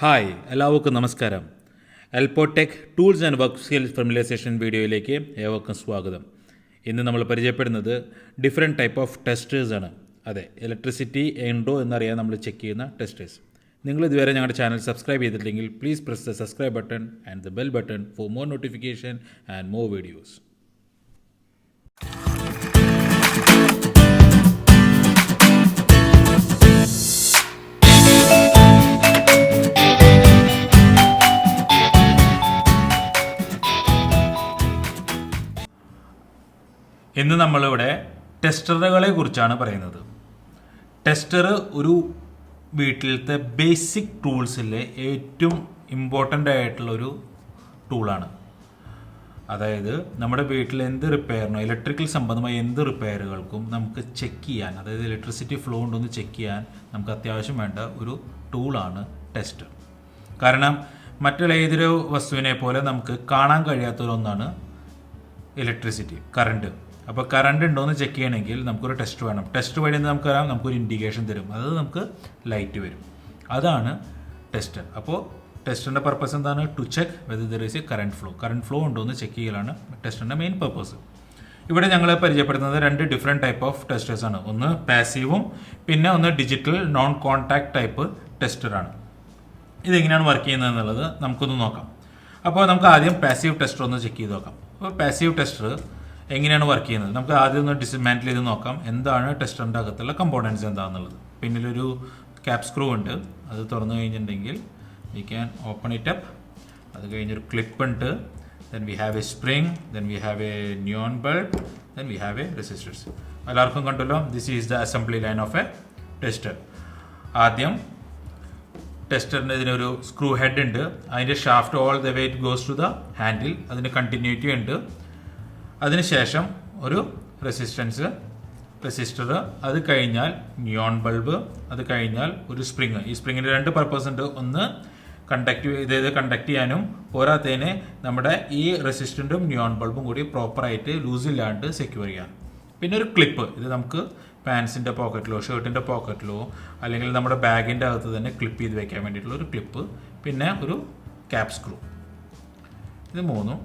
Hi എല്ലാവർക്കും നമസ്കാരം. Lpot tools and work skills familiarisation വീഡിയോയിലേക്ക് ഏവർക്കും സ്വാഗതം. ഇന്ന് നമ്മൾ പരിചയപ്പെടുന്നത് ഡിഫറെൻറ്റ് ടൈപ്പ് ഓഫ് ടെസ്റ്റേഴ്സ് ആണ്. അതെ, ഇലക്ട്രിസിറ്റി ഉണ്ടോ എന്നറിയാൻ നമ്മൾ ചെക്ക് ചെയ്യുന്ന ടെസ്റ്റേഴ്സ്. നിങ്ങൾ ഇതുവരെ ഞങ്ങളുടെ ചാനൽ സബ്സ്ക്രൈബ് ചെയ്തിട്ടില്ലെങ്കിൽ please press the subscribe button and the bell button for more notification and more videos. ഇന്ന് നമ്മളിവിടെ ടെസ്റ്ററുകളെ കുറിച്ചാണ് പറയുന്നത്. ടെസ്റ്റർ ഒരു വീട്ടിലത്തെ ബേസിക് ടൂൾസിലെ ഏറ്റവും ഇമ്പോർട്ടൻ്റ് ആയിട്ടുള്ളൊരു ടൂളാണ്. അതായത് നമ്മുടെ വീട്ടിൽ എന്ത് റിപ്പയറിനോ ഇലക്ട്രിക്കൽ സംബന്ധമായ എന്ത് റിപ്പയറുകൾക്കും നമുക്ക് ചെക്ക് ചെയ്യാൻ, അതായത് ഇലക്ട്രിസിറ്റി ഫ്ലോ ഉണ്ടോയെന്ന് ചെക്ക് ചെയ്യാൻ നമുക്ക് അത്യാവശ്യം വേണ്ട ഒരു ടൂളാണ് ടെസ്റ്റർ. കാരണം മറ്റുള്ള ഏതൊരു വസ്തുവിനെ പോലെ നമുക്ക് കാണാൻ കഴിയാത്തൊരൊന്നാണ് ഇലക്ട്രിസിറ്റി, കറണ്ട്. അപ്പോൾ കറണ്ട് ഉണ്ടോയെന്ന് ചെക്ക് ചെയ്യണമെങ്കിൽ നമുക്കൊരു ടെസ്റ്റ് വേണം. ടെസ്റ്റ് വഴി നമുക്കൊരു ഇൻഡിക്കേഷൻ തരും, അത് നമുക്ക് ലൈറ്റ് വരും. അതാണ് ടെസ്റ്റർ. അപ്പോൾ ടെസ്റ്ററിൻ്റെ പർപ്പസ് എന്താണ്? To check whether there is a current flow ഉണ്ടോയെന്ന് ചെക്ക് ചെയ്യലാണ് ടെസ്റ്ററിൻ്റെ മെയിൻ പർപ്പസ്. ഇവിടെ ഞങ്ങൾ പരിചയപ്പെടുത്തുന്നത് രണ്ട് ഡിഫറെൻറ്റ് ടൈപ്പ് ഓഫ് ടെസ്റ്റേഴ്സാണ്. ഒന്ന് പാസീവും പിന്നെ ഒന്ന് ഡിജിറ്റൽ നോൺ കോൺടാക്ട് ടൈപ്പ് ടെസ്റ്ററാണ്. ഇതെങ്ങനെയാണ് വർക്ക് ചെയ്യുന്നത് എന്നുള്ളത് നമുക്കൊന്ന് നോക്കാം. അപ്പോൾ നമുക്ക് ആദ്യം പാസീവ് ടെസ്റ്റർ ഒന്ന് ചെക്ക് ചെയ്ത് നോക്കാം. അപ്പോൾ പാസീവ് ടെസ്റ്റർ എങ്ങനെയാണ് വർക്ക് ചെയ്യുന്നത് നമുക്ക് ആദ്യം ഒന്ന് ഡിസ്മാൻറ്റിൽ ചെയ്ത് നോക്കാം. എന്താണ് ടെസ്റ്ററിൻ്റെ അകത്തുള്ള കമ്പോണൻസ് എന്താണെന്നുള്ളത്. പിന്നിലൊരു ക്യാപ് സ്ക്രൂ ഉണ്ട്, അത് തുറന്നു കഴിഞ്ഞിട്ടുണ്ടെങ്കിൽ we can open it up. അത് കഴിഞ്ഞൊരു ക്ലിപ്പ് ഉണ്ട്, then we have a spring, then we have a neon bulb, then we have a resistors. എല്ലാവർക്കും കണ്ടല്ലോ, this is the assembly line of a tester. ആദ്യം ടെസ്റ്ററിൻ്റെ ഇതിനൊരു സ്ക്രൂ ഹെഡ് ഉണ്ട്, അതിൻ്റെ shaft all the weight goes to the handle, അതിൻ്റെ continuity ഉണ്ട്. അതിനുശേഷം ഒരു റെസിസ്റ്റർ, അത് കഴിഞ്ഞാൽ നിയോൺ ബൾബ്, അത് കഴിഞ്ഞാൽ ഒരു സ്പ്രിങ്. ഈ സ്പ്രിങ്ങിന് രണ്ട് പർപ്പസ് ഉണ്ട്. ഒന്ന് കണ്ടക്ട് ചെയ്യാനും പോരാത്തതിന് നമ്മുടെ ഈ റെസിസ്റ്റൻറ്റും നിയോൺ ബൾബും കൂടി പ്രോപ്പറായിട്ട് ലൂസില്ലാണ്ട് സെക്യൂർ ചെയ്യാൻ. പിന്നെ ഒരു ക്ലിപ്പ്, ഇത് നമുക്ക് പാൻസിൻ്റെ പോക്കറ്റിലോ ഷർട്ടിൻ്റെ പോക്കറ്റിലോ അല്ലെങ്കിൽ നമ്മുടെ ബാഗിൻ്റെ അകത്ത് തന്നെ ക്ലിപ്പ് ചെയ്ത് വെക്കാൻ വേണ്ടിയിട്ടുള്ള ഒരു ക്ലിപ്പ്. പിന്നെ ഒരു ക്യാപ് സ്ക്രൂ. ഇത് മൂന്നും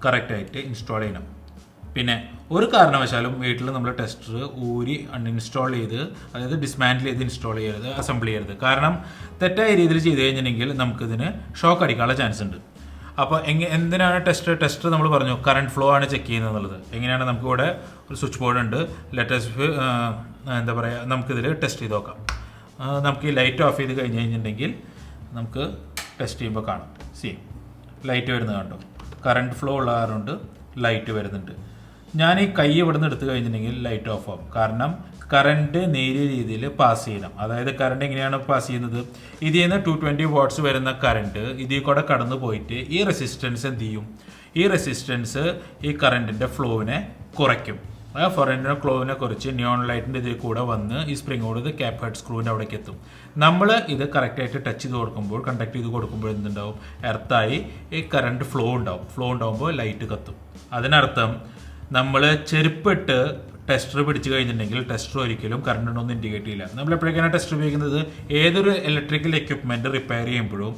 കറക്റ്റായിട്ട് ഇൻസ്റ്റാൾ ചെയ്യണം. പിന്നെ ഒരു കാരണവശാലും വീട്ടിൽ നമ്മൾ ടെസ്റ്റർ ഊരി അൺഇൻസ്റ്റാൾ ചെയ്ത്, അതായത് ഡിസ്മാൻറ്റിൽ ചെയ്ത് ഇൻസ്റ്റാൾ ചെയ്യരുത്, അസംബിൾ ചെയ്യരുത്. കാരണം തെറ്റായ രീതിയിൽ ചെയ്ത് കഴിഞ്ഞിട്ടുണ്ടെങ്കിൽ നമുക്കിതിന് ഷോക്ക് അടിക്കാനുള്ള ചാൻസ് ഉണ്ട്. അപ്പോൾ എന്തിനാണ് ടെസ്റ്റർ നമ്മൾ പറഞ്ഞു കറണ്ട് ഫ്ലോ ആണ് ചെക്ക് ചെയ്യുന്നത് എന്നുള്ളത്. എങ്ങനെയാണ്? നമുക്കിവിടെ ഒരു സ്വിച്ച് ബോർഡ് ഉണ്ട്. എന്താ പറയുക, നമുക്കിതിൽ ടെസ്റ്റ് ചെയ്ത് നോക്കാം. നമുക്ക് ഈ ലൈറ്റ് ഓഫ് ചെയ്ത് കഴിഞ്ഞിട്ടുണ്ടെങ്കിൽ നമുക്ക് ടെസ്റ്റ് ചെയ്യുമ്പോൾ കാണാം. ലൈറ്റ് വരുന്നത് കണ്ടോ? കറണ്ട് ഫ്ലോ ഉള്ള കാരണമുണ്ട് ലൈറ്റ് വരുന്നുണ്ട്. ഞാൻ ഈ കൈ ഇവിടെ നിന്ന് എടുത്തു കഴിഞ്ഞിട്ടുണ്ടെങ്കിൽ ലൈറ്റ് ഓഫ് ആവും. കാരണം കറണ്ട് നേരിയ രീതിയിൽ പാസ് ചെയ്യണം. അതായത് കറണ്ട് എങ്ങനെയാണ് പാസ് ചെയ്യുന്നത്? ഇതിൽ നിന്ന് 220 വാട്ട്സ് വരുന്ന കറണ്ട് ഇതിൽ കൂടെ കടന്നു പോയിട്ട് ഈ റെസിസ്റ്റൻസ് എന്ത് ചെയ്യും? ഈ റെസിസ്റ്റൻസ് ഈ കറണ്ടിൻ്റെ ഫ്ലോവിനെ കുറയ്ക്കും. ആ കറണ്ടിൻ്റെ ഫ്ലോവിനെ കുറിച്ച് നിയോൺ ലൈറ്റിൻ്റെ ഇതിൽ കൂടെ വന്ന് ഈ സ്പ്രിങ്ങോട് ഇത് ക്യാപ് ഹെഡ് സ്ക്രൂവിൻ്റെ അവിടേക്ക് എത്തും. നമ്മൾ ഇത് കറക്റ്റായിട്ട് ടച്ച് ചെയ്ത് കൊടുക്കുമ്പോൾ, കണ്ടക്ട് ചെയ്ത് കൊടുക്കുമ്പോൾ എന്തുണ്ടാവും? എർത്തായി ഈ കറണ്ട് ഫ്ലോ ഉണ്ടാവുമ്പോൾ ലൈറ്റ് കത്തും. അതിനർത്ഥം നമ്മൾ ചെരുപ്പിട്ട് ടെസ്റ്റർ പിടിച്ച് കഴിഞ്ഞിട്ടുണ്ടെങ്കിൽ ടെസ്റ്റർ ഒരിക്കലും കറണ്ട് ഉണ്ടോന്ന് ഇൻഡിക്കേറ്റ് ചെയ്യില്ല. നമ്മൾ എപ്പോഴേക്കാണ് ടെസ്റ്റർ ഉപയോഗിക്കുന്നത്? ഏതൊരു ഇലക്ട്രിക്കൽ എക്യുപ്മെൻറ്റ് റിപ്പയർ ചെയ്യുമ്പോഴും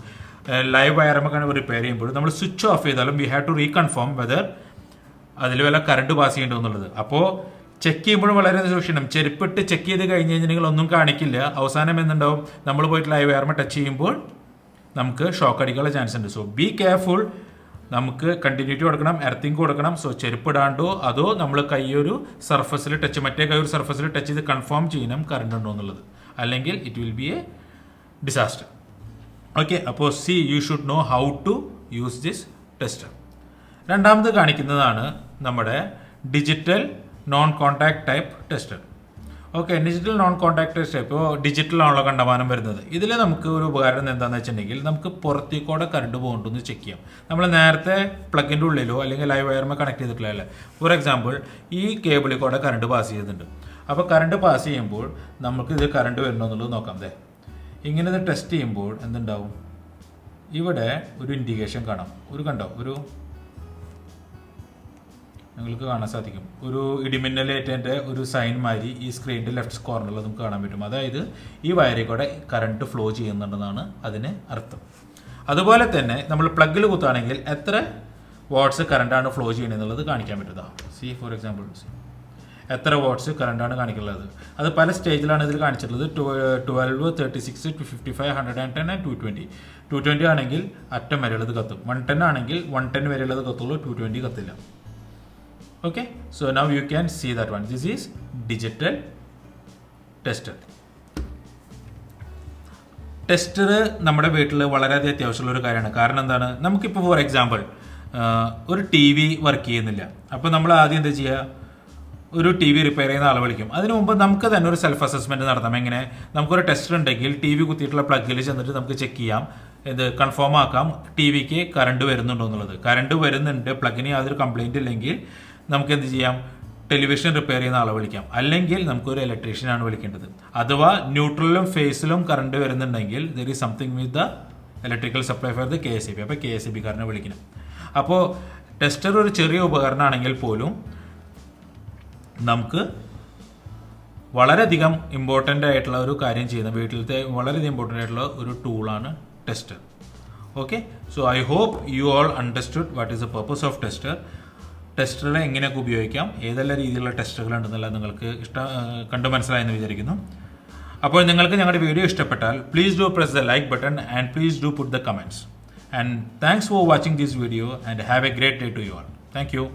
ലൈവ് വയറമൊക്കെ റിപ്പയർ ചെയ്യുമ്പോഴും നമ്മൾ സ്വിച്ച് ഓഫ് ചെയ്താലും we have to reconfirm whether അതിൽ വല്ല കറണ്ട് പാസ് ചെയ്യേണ്ടത് എന്നുള്ളത്. അപ്പോൾ ചെക്ക് ചെയ്യുമ്പോഴും വളരെ സൂക്ഷിക്കണം. ചെരുപ്പിട്ട് ചെക്ക് ചെയ്ത് കഴിഞ്ഞ് കഴിഞ്ഞിട്ടുണ്ടെങ്കിൽ ഒന്നും കാണിക്കില്ല. അവസാനം എന്തുണ്ടാവും? നമ്മൾ പോയിട്ട് ലൈവ് വയർമ ടച്ച് ചെയ്യുമ്പോൾ നമുക്ക് ഷോക്ക് അടിക്കാനുള്ള ചാൻസ് ഉണ്ട്. So be careful. നമുക്ക് കണ്ടിന്യൂറ്റി കൊടുക്കണം, എർത്തിങ് കൊടുക്കണം. സോ ചെരുപ്പിടാണ്ടോ അതോ നമ്മൾ കൈയൊരു സർഫസിൽ മറ്റേ കൈ ഒരു സർഫസിൽ ടച്ച് ചെയ്ത് കൺഫേം ചെയ്യണം കറണ്ട് ഉണ്ടോ എന്നുള്ളത്. അല്ലെങ്കിൽ it will be a disaster. Okay, അപ്പോൾ you should know how to use this tester. രണ്ടാമത് കാണിക്കുന്നതാണ് നമ്മുടെ digital non contact type tester. Okay, digital non contact tester ഇപ്പോൾ ഡിജിറ്റലാണല്ലോ കണ്ടമാനം വരുന്നത്. ഇതിൽ നമുക്ക് ഒരു ഉപകാരം എന്താണെന്ന് വെച്ചിട്ടുണ്ടെങ്കിൽ നമുക്ക് പുറത്തേക്കൂടെ കറണ്ട് പോകുന്നുണ്ടെന്ന് ചെക്ക് ചെയ്യാം. നമ്മൾ നേരത്തെ പ്ലഗിൻ്റെ ഉള്ളിലോ അല്ലെങ്കിൽ ലൈവ് വയർമോ കണക്ട് ചെയ്തിട്ടില്ല. ഫോർ എക്സാമ്പിൾ ഈ കേബിളിൽ കൂടെ കറണ്ട് പാസ് ചെയ്യുന്നുണ്ട്. അപ്പോൾ കറണ്ട് പാസ് ചെയ്യുമ്പോൾ നമുക്ക് ഇത് കറണ്ട് വരണോ എന്നുള്ളത് നോക്കാം. ഇങ്ങനെ ഇത് ടെസ്റ്റ് ചെയ്യുമ്പോൾ എന്തുണ്ടാവും? ഇവിടെ ഒരു ഇൻഡിക്കേഷൻ കാണാം. കണ്ടോ? നിങ്ങൾക്ക് കാണാൻ സാധിക്കും. ഒരു ഇടിമിന്നലേറ്റൻ്റെ ഒരു സൈൻ മാതിരി ഈ സ്ക്രീനിൻ്റെ ലെഫ്റ്റ് കോർണറിൽ നമുക്ക് കാണാൻ പറ്റും. അതായത് ഈ വയറിൽ കൂടെ കറണ്ട് ഫ്ലോ ചെയ്യുന്നുണ്ടെന്നാണ് അതിന് അർത്ഥം. അതുപോലെ തന്നെ നമ്മൾ പ്ലഗിൽ കുത്തുകയാണെങ്കിൽ എത്ര വാട്ട്സ് കറണ്ടാണ് ഫ്ലോ ചെയ്യണമെന്നുള്ളത് കാണിക്കാൻ പറ്റുന്നതാണ്. സി ഫോർ എക്സാമ്പിൾ എത്ര വാട്ട്സ് കറണ്ടാണ് കാണിക്കുന്നത്. അത് പല സ്റ്റേജിലാണ് ഇതിൽ കാണിച്ചിട്ടുള്ളത്. 12, 36, 255, 110 ആൻഡ് 220. 220 ആണെങ്കിൽ അറ്റം വരെയുള്ളത് കത്തും. 110 ആണെങ്കിൽ 110 വരെയുള്ളത് കത്തുള്ളൂ, 220 കത്തില്ല. Okay, so now you can see that one. This is digital tester. Tester നമ്മുടെ വീട്ടിൽ വളരെയധികം അത്യാവശ്യമുള്ള ഒരു കാര്യമാണ്. കാരണം എന്താണ്, നമുക്കിപ്പോൾ ഫോർ എക്സാമ്പിൾ ഒരു ടി വി വർക്ക് ചെയ്യുന്നില്ല. അപ്പോൾ നമ്മൾ ആദ്യം എന്താ ചെയ്യുക, ഒരു ടി വി റിപ്പയർ ചെയ്യുന്ന ആളെ വിളിക്കും. അതിനു മുമ്പ് നമുക്ക് തന്നെ ഒരു സെൽഫ് അസസ്മെൻറ്റ് നടത്താം. എങ്ങനെ, നമുക്കൊരു ടെസ്റ്റർ ഉണ്ടെങ്കിൽ ടി വി കുത്തിയിട്ടുള്ള പ്ലഗിൽ ചെന്നിട്ട് നമുക്ക് ചെക്ക് ചെയ്യാം, ഇത് കൺഫേം ആക്കാം ടി വിക്ക് കറണ്ട് വരുന്നുണ്ടോ എന്നുള്ളത്. കറണ്ട് വരുന്നുണ്ട്, പ്ലഗിന് യാതൊരു കംപ്ലൈൻറ്റ് ഇല്ലെങ്കിൽ നമുക്ക് എന്ത് ചെയ്യാം, ടെലിവിഷൻ റിപ്പയർ ചെയ്യുന്ന ആളെ വിളിക്കാം. അല്ലെങ്കിൽ നമുക്കൊരു ഇലക്ട്രീഷ്യനാണ് വിളിക്കേണ്ടത്. അഥവാ ന്യൂട്രലിലും ഫേസിലും കറണ്ട് വരുന്നുണ്ടെങ്കിൽ there is something with the electrical supply for the KSEB. അപ്പോൾ KSEBക്കാരനെ വിളിക്കണം. അപ്പോൾ ടെസ്റ്റർ ഒരു ചെറിയ ഉപകരണമാണെങ്കിൽ പോലും നമുക്ക് വളരെയധികം ഇമ്പോർട്ടൻ്റ് ആയിട്ടുള്ള ഒരു കാര്യം ചെയ്യുന്ന, വീട്ടിലത്തെ വളരെയധികം ഇമ്പോർട്ടൻ്റ് ആയിട്ടുള്ള ഒരു ടൂളാണ് tester. Okay, so I hope you all understood what is the purpose of tester. ടെസ്റ്ററുകളെ എങ്ങനെയൊക്കെ ഉപയോഗിക്കാം, ഏതെല്ലാം രീതിയിലുള്ള ടെസ്റ്റുകൾ ഉണ്ടെന്നുള്ള നിങ്ങൾക്ക് കണ്ടു മനസ്സിലായെന്ന് വിചാരിക്കുന്നു. അപ്പോൾ നിങ്ങൾക്ക് ഞങ്ങളുടെ വീഡിയോ ഇഷ്ടപ്പെട്ടാൽ please do press the like button and please do put the comments. And thanks for watching this video and have a great day to you all. Thank U.